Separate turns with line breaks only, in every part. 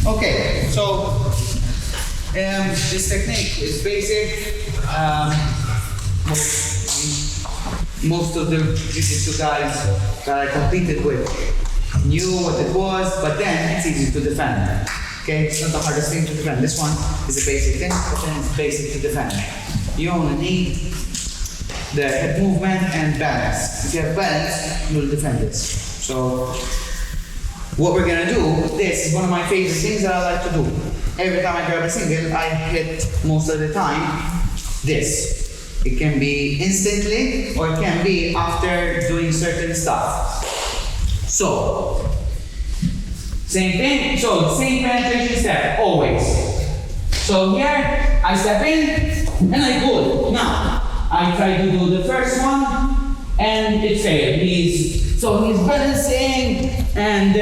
Okay, so this technique is basic. Most of the jiu-jitsu guys that I competed with knew what it was, but then it's easy to defend. Okay, it's not the hardest thing to defend. This one is a basic thing, but then it's basic to defend. You only need the head movement and balance. If you have balance, you'll defend this. So what we're gonna do, this is one of my favorite things that I like to do. Every time I grab a single, I hit most of the time this. It can be instantly or it can be after doing certain stuff. So, same thing, so same penetration step, always. So here, I step in and I pull. Now, I try to do the first one and it failed. He's balancing and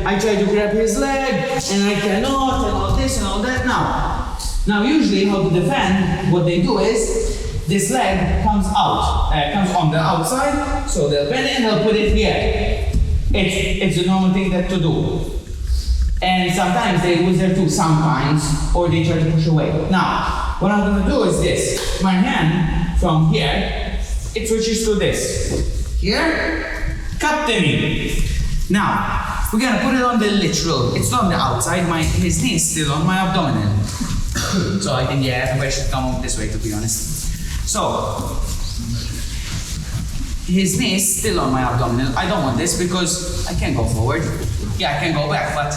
I try to grab his leg and I cannot and all this and all that. Now usually how to defend, what they do is this leg comes out, comes on the outside, so they'll bend it and they'll put it here. It's a normal thing that to do. And sometimes they use their two sometimes, or they try to push away. Now, what I'm gonna do is this. My hand from here, it switches to this. Here, cut the knee. Now, we're gonna put it on the literal. It's not on the outside, his knee is still on my abdominal. So I think, yeah, everybody should come up this way, to be honest. So, his knee is still on my abdominal. I don't want this because I can't go forward. Yeah, I can go back, but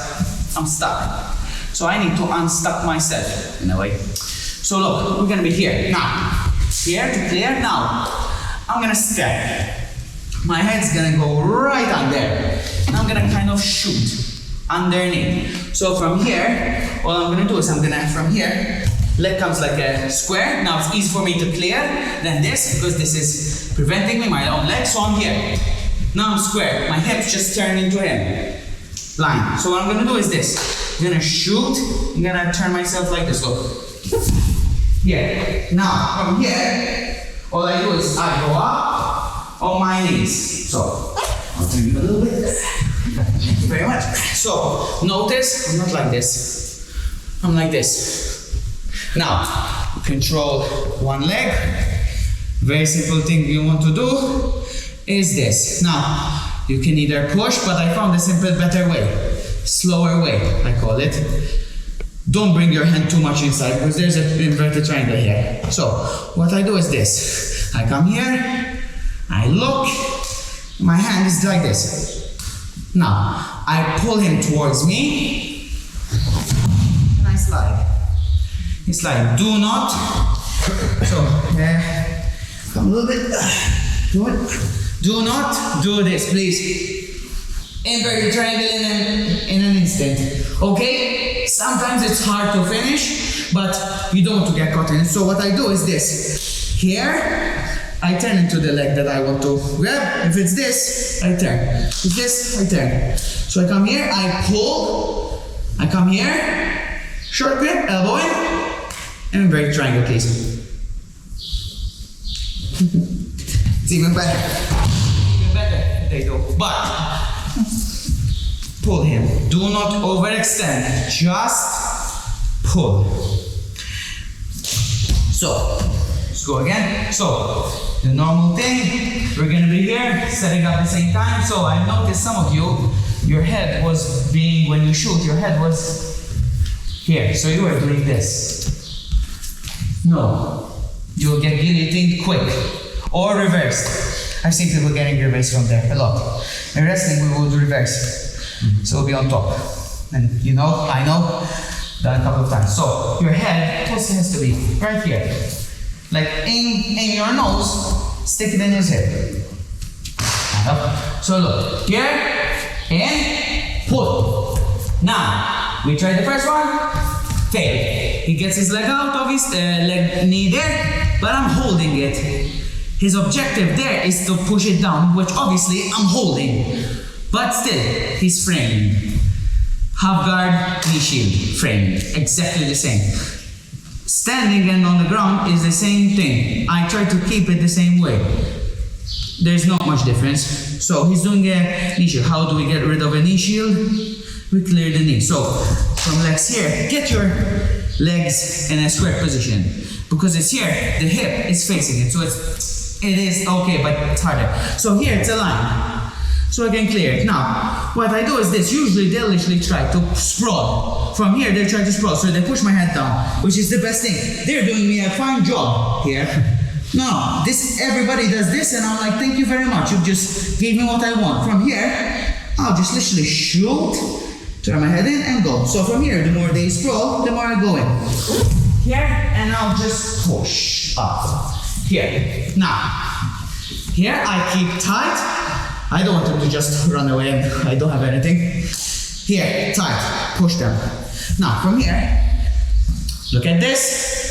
I'm stuck. So I need to unstuck myself in a way. So look, we're gonna be here. Now, here to clear. Now, I'm gonna step. My head's gonna go right under. And I'm gonna kind of shoot underneath. So from here, all I'm gonna do is from here, leg comes like a square. Now it's easy for me to clear than this because this is preventing me, my own leg. So I'm here. Now I'm square. My hips just turn into him. Line. So what I'm gonna do is this. I'm gonna shoot. I'm gonna turn myself like this. Look. Here. Now from here, all I do is I go up on my knees. So I'll turn you a little bit. Thank you very much. So notice I'm not like this. I'm like this. Now, control one leg. Very simple thing you want to do is this. Now, you can either push, but I found a simple, better way. Slower way, I call it. Don't bring your hand too much inside because there's an inverted triangle here. So, what I do is this. I come here, I look, my hand is like this. Now, I pull him towards me, and I slide. It's like, do not, so, come a little bit, do not do this, please. Invert the triangle in an instant, okay? Sometimes it's hard to finish, but you don't want to get caught in it. So what I do is this. Here, I turn into the leg that I want to grab. If it's this, I turn. If this, I turn. So I come here, I pull, I come here, short grip, elbow in, and break triangle, please. It's even better. Even better. There you go. But pull him. Do not overextend. Just pull. So let's go again. So the normal thing, we're gonna be here, setting up at the same time. So I noticed some of you, your head was being, when you shoot, your head was here. So you were doing this. No, you'll get guillotined quick or reversed. I've seen people getting reversed from there a lot. In wrestling, we would reverse, so we'll be on top. And you know, I know, done a couple of times. So your head also has to be right here, like in your nose, stick it in his head. So look here, and pull. Now we try the first one. Fail. He gets his leg out of his knee there, but I'm holding it. His objective there is to push it down, which obviously I'm holding. But still, he's framed. Half guard, knee shield, framed. Exactly the same. Standing and on the ground is the same thing. I try to keep it the same way. There's not much difference. So he's doing a knee shield. How do we get rid of a knee shield? We clear the knee. So from legs here, get your legs in a square position. Because it's here, the hip is facing it. So it is okay, but it's harder. So here it's a line. So I can clear it. Now, what I do is this. Usually they'll literally try to sprawl. From here, they try to sprawl. So they push my head down, which is the best thing. They're doing me a fine job here. No, everybody does this, and I'm like, thank you very much. You just gave me what I want. From here, I'll just literally shoot, turn my head in, and go. So from here, the more they sprawl, the more I go in. Here, and I'll just push up. Here. Now, here I keep tight. I don't want them to just run away and I don't have anything. Here, tight, push them. Now, from here, look at this.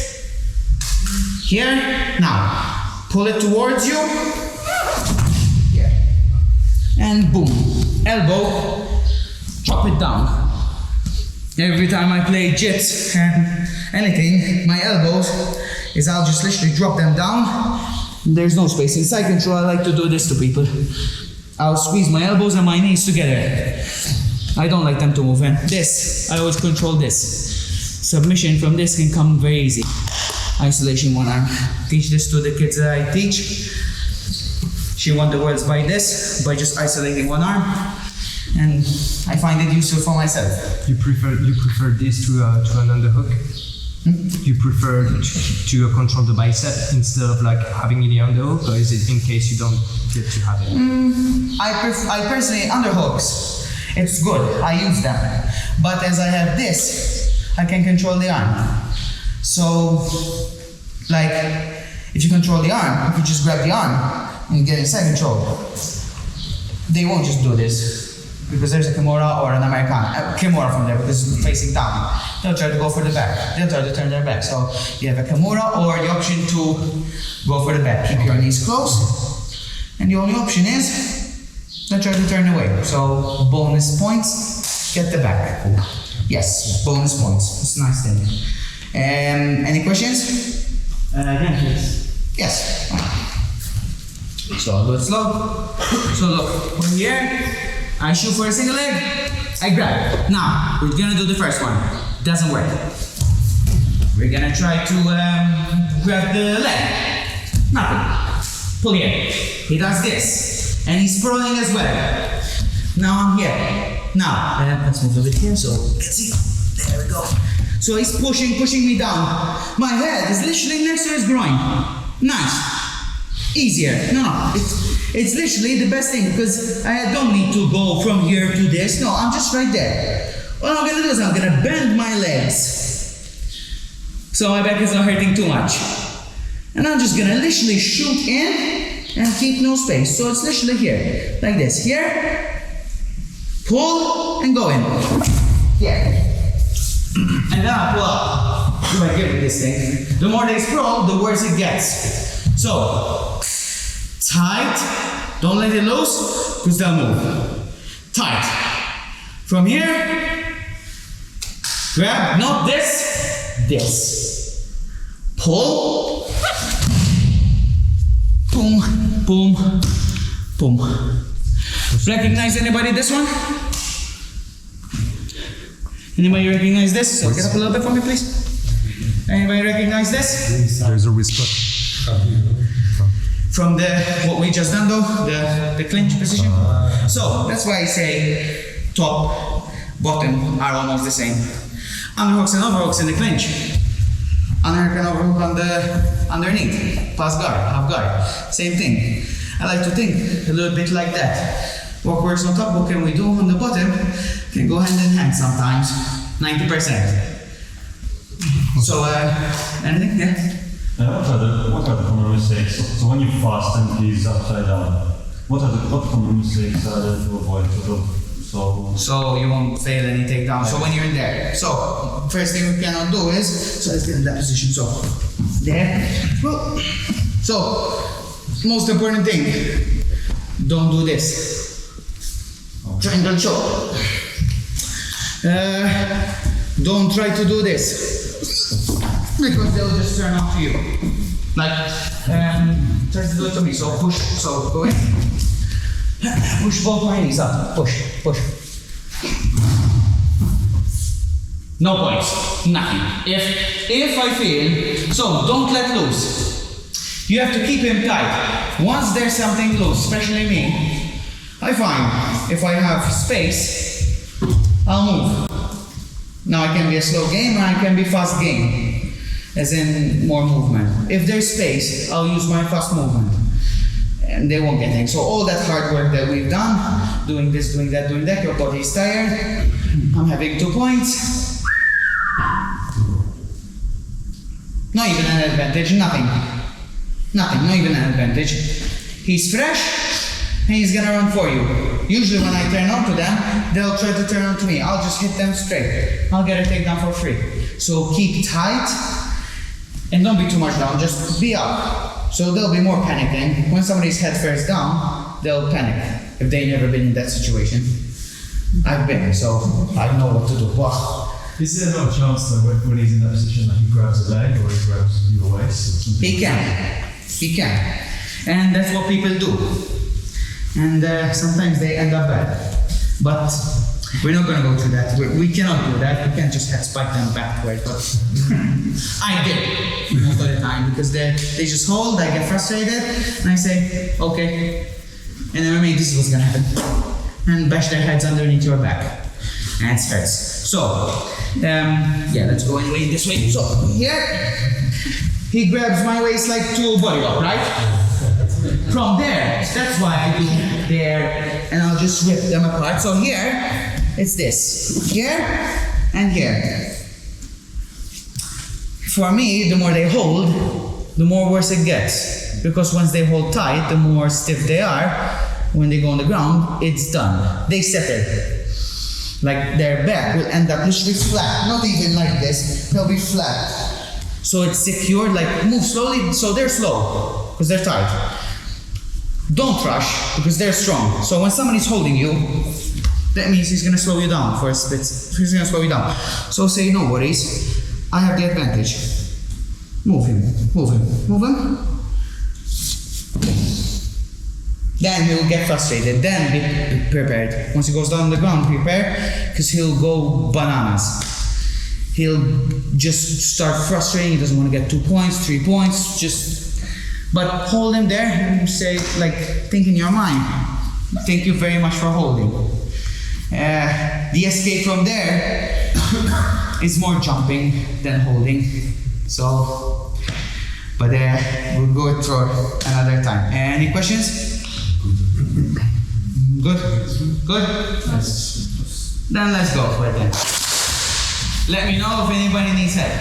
Here, now, pull it towards you. Here. And boom, elbow, drop it down. Every time I play jits and anything, my elbows is I'll just literally drop them down. There's no space. In side control, I like to do this to people. I'll squeeze my elbows and my knees together. I don't like them to move. And this, I always control this. Submission from this can come very easy. Isolation one arm. Teach this to the kids that I teach. She won the worlds by this, by just isolating one arm. And I find it useful for myself.
You prefer this to an underhook? You prefer to control the bicep instead of like having it in the underhook, or is it in case you don't get to have it?
I personally, underhooks, it's good, I use them. But as I have this, I can control the arm. So, like, if you control the arm, if you just grab the arm and you get inside control, they won't just do this. Because there's a Kimura or an Americana, Kimura from there because it's facing down. They'll try to go for the back. They'll try to turn their back. So you have a Kimura or the option to go for the back. Keep your knees close. And the only option is they'll try to turn away. So bonus points, get the back. Yes, bonus points. It's a nice thing. Any questions?
Again, please.
Yes. So I'll do it slow. So look, from here, I shoot for a single leg, I grab. Now, we're gonna do the first one. Doesn't work. We're gonna try to grab the leg. Nothing. Pull here. He does this. And he's sprawling as well. Now I'm here. Now, let's move a bit here so you can see. There we go. So he's pushing me down. My head is literally next to his groin. Nice. Easier. No. It's literally the best thing because I don't need to go from here to this. No, I'm just right there. What I'm gonna do is I'm gonna bend my legs so my back is not hurting too much. And I'm just gonna literally shoot in and keep no space. So it's literally here, like this. Here, pull and go in. Here. And then I pull up. Do I get with this thing? The more they sprawl, the worse it gets. So, tight, don't let it loose, because they'll move. Tight. From here, grab, not this, this. Pull, boom, boom, boom. Recognize anybody this one? Anybody recognize this? So get up a little bit for me, please. Anybody recognize this?
There's a wrist cut.
From what we just done though, the clinch position. So that's why I say top, bottom are almost the same. Underhooks and overhooks in the clinch. Underhook and overhook on the underneath. Plus guard, half guard. Same thing. I like to think a little bit like that. What works on top, what can we do on the bottom? Can go hand in hand sometimes. 90%. So anything? Yeah?
What are the common mistakes? So when you fast and he's upside down, what common mistakes are there to avoid? So
you won't fail any takedown. So when you're in there, so first thing we cannot do is, so let's get in that position. So there, well, so most important thing, don't do this. Triangle choke. Don't try to do this. Because they'll just turn off to you. Like, try to do it to me. So push, so go in. Push both my knees up. Push, push. No points. Nothing. If I feel, so don't let loose. You have to keep him tight. Once there's something loose, especially me, I find if I have space, I'll move. Now it can be a slow game or it can be fast game, as in more movement. If there's space, I'll use my fast movement. And they won't get anything. So all that hard work that we've done, doing this, doing that, your body is tired. I'm having 2 points. Not even an advantage, nothing. Nothing, not even an advantage. He's fresh, and he's gonna run for you. Usually when I turn on to them, they'll try to turn on to me. I'll just hit them straight. I'll get a takedown for free. So keep tight, and don't be too much down, just be up. So they'll be more panicking. When somebody's head first down, they'll panic if they've never been in that situation. I've been, so I know what to do. Wow.
Is there no chance that when he's in that position that he grabs a leg or he grabs your waist or something?
He can. And that's what people do. And sometimes they end up bad. But we're not gonna go through that. We cannot do that. We can't just head spike them backward. But I did most of the time because they just hold, I get frustrated, and I say, okay. And then maybe this is what's gonna happen. And bash their heads underneath your back. And it hurts. So, yeah, let's go anyway this way. So, here, he grabs my waist like to body lock, right? From there, that's why I do there, and I'll just rip them apart. So here, it's this. Here, and here. For me, the more they hold, the more worse it gets. Because once they hold tight, the more stiff they are. When they go on the ground, it's done. They settle. Like their back will end up literally flat, not even like this, they'll be flat. So it's secured, like move slowly, so they're slow, because they're tight. Don't rush, because they're strong. So when somebody's holding you, that means he's gonna slow you down for a bit. He's gonna slow you down. So say no worries, I have the advantage. Move him, move him, move him. Then he'll get frustrated, then be prepared. Once he goes down on the ground, prepare, because he'll go bananas. He'll just start frustrating, he doesn't want to get 2 points, 3 points, but hold him there and say, like, think in your mind, thank you very much for holding. The escape from there is more jumping than holding, so, but we'll go through another time. Any questions? Good? Good? Yes. Then let's go for it then. Let me know if anybody needs help.